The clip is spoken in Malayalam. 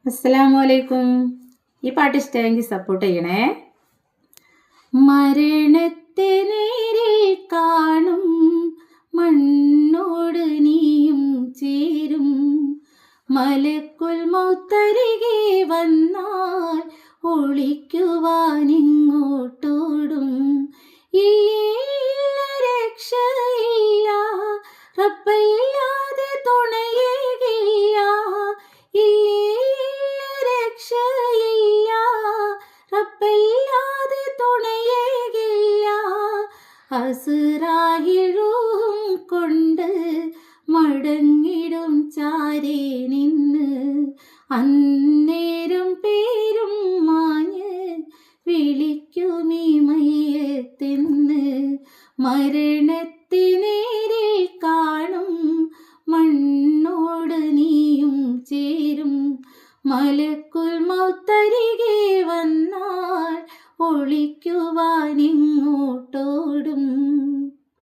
അസ്സലാമലൈക്കും. ഈ പാട്ട് ഇഷ്ടമെങ്കിൽ സപ്പോർട്ട് ചെയ്യണേ. മരണത്തെ നേരിൽ കാണും മണ്ണോട് നീയും ചേരും. മലക്കുൽ മൗത്തരികെ വന്നാൽ ഒളിക്കുവാനിങ്ങോട്ടോടും. ഇല്ല രക്ഷയില്ല, റബ്ബല്ലാതെ തുണയേകില്ല. ഇല്ല രക്ഷയില്ല, റബ്ബല്ലാതെ തുണയേകില്ല. അസ്റായിലും കൊണ്ട് മടങ്ങിടും ചാരേ നിന്ന്. അന്നേരം പേരും മാഞ്ഞ് വിളിക്കുമീ മയ്യത്തെന്ന്. മരണത്തെ നേരിൽ കാണും മണ്ണോട് നീയും ചേരും. മലക്കുൽ മൗത്തരികെ വന്നാൽ ഒളിക്കു